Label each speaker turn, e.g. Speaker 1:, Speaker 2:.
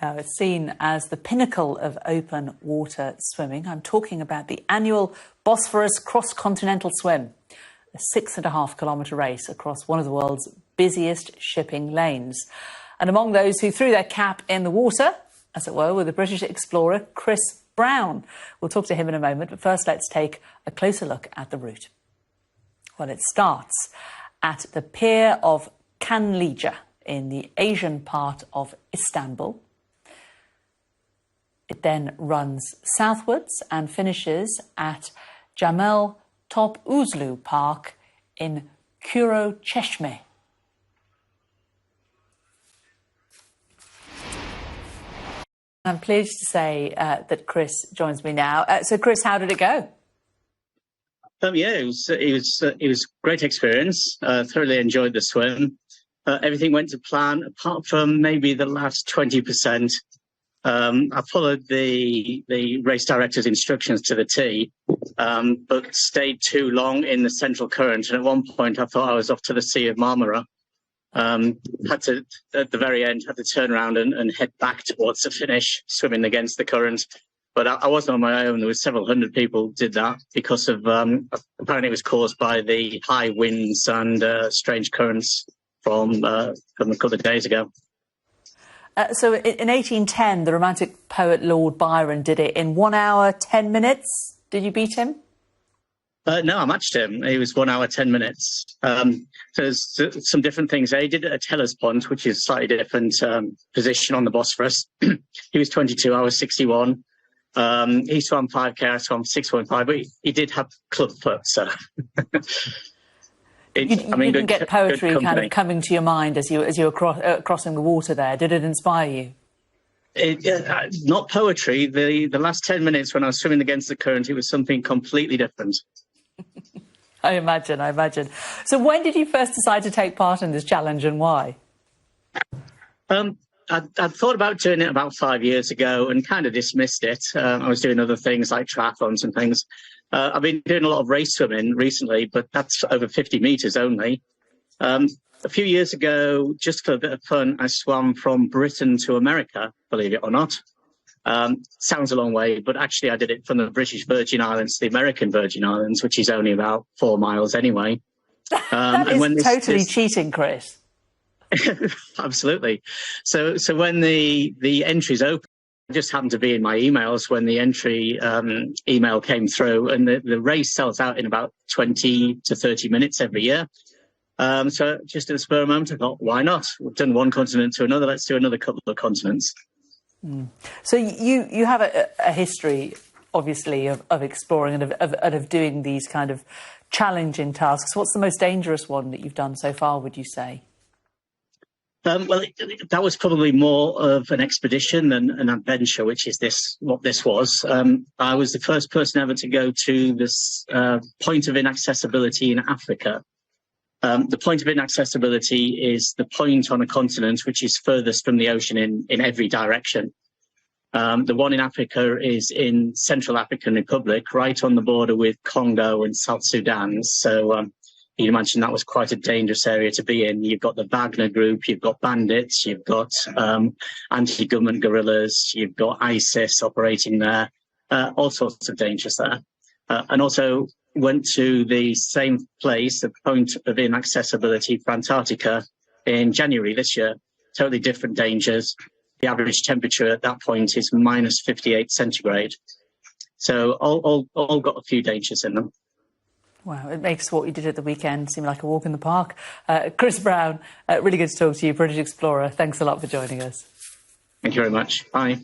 Speaker 1: Now, it's seen as the pinnacle of open water swimming. I'm talking about the annual Bosphorus Cross Continental Swim, a 6.5-kilometre race across one of the world's busiest shipping lanes. And among those who threw their cap in the water, as it were, were the British explorer Chris Brown. We'll talk to him in a moment, but first let's take a closer look at the route. Well, it starts at the pier of Kanlıca in the Asian part of Istanbul. It then runs southwards and finishes at Jamel Topuzlu Park in Kuroçeşme. I'm pleased to say that Chris joins me now. So, Chris, how did it go?
Speaker 2: Yeah, it was a great experience. Thoroughly enjoyed the swim. Everything went to plan, apart from maybe the last 20%. I followed the race director's instructions to the T, but stayed too long in the central current. And at one point, I thought I was off to the Sea of Marmara. Had to, at the very end, had to turn around and head back towards the finish, swimming against the current. But I wasn't on my own. There were several hundred people did that because of, apparently it was caused by the high winds and strange currents from a couple of days ago.
Speaker 1: So in 1810, the Romantic poet Lord Byron did it in 1 hour, 10 minutes. Did you beat him?
Speaker 2: No, I matched him. He was 1 hour, 10 minutes. So there's some different things. He did it at Hellespont, which is a slightly different position on the Bosphorus. He was 22, I was 61. He swam 5K, I swam 6.5, but he did have club foot, so...
Speaker 1: You didn't get poetry kind of coming to your mind as you were crossing the water there. Did it inspire you?
Speaker 2: Not poetry. The last 10 minutes when I was swimming against the current, it was something completely different.
Speaker 1: I imagine. So when did you first decide to take part in this challenge and why?
Speaker 2: I'd thought about doing it about 5 years ago and kind of dismissed it. I was doing other things like triathlons and things. I've been doing a lot of race swimming recently, but that's over 50 metres only. A few years ago, just for a bit of fun, I swam from Britain to America, believe it or not. Sounds a long way, but actually I did it from the British Virgin Islands to the American Virgin Islands, which is only about 4 miles anyway.
Speaker 1: That is totally cheating, Chris.
Speaker 2: Absolutely. So when the entries opened, I just happened to be in my emails when the entry email came through, and the race sells out in about 20 to 30 minutes every year. So just at the spur of the moment, I thought, why not? We've done one continent to another. Let's do another couple of continents.
Speaker 1: So you have a history, obviously, of exploring and of doing these kind of challenging tasks. What's the most dangerous one that you've done so far, would you say?
Speaker 2: Well, that was probably more of an expedition than an adventure, which is what this was. I was the first person ever to go to this point of inaccessibility in Africa. The point of inaccessibility is the point on a continent which is furthest from the ocean in every direction. The one in Africa is in Central African Republic, right on the border with Congo and South Sudan. So you imagine that was quite a dangerous area to be in. You've got the Wagner group, you've got bandits, you've got anti-government guerrillas, you've got ISIS operating there, all sorts of dangers there. And also went to the same place, the point of inaccessibility for Antarctica in January this year. Totally different dangers. The average temperature at that point is minus 58 centigrade. So all got a few dangers in them.
Speaker 1: Wow, it makes what you did at the weekend seem like a walk in the park. Chris Brown, really good to talk to you, British explorer. Thanks a lot for joining us.
Speaker 2: Thank you very much. Bye.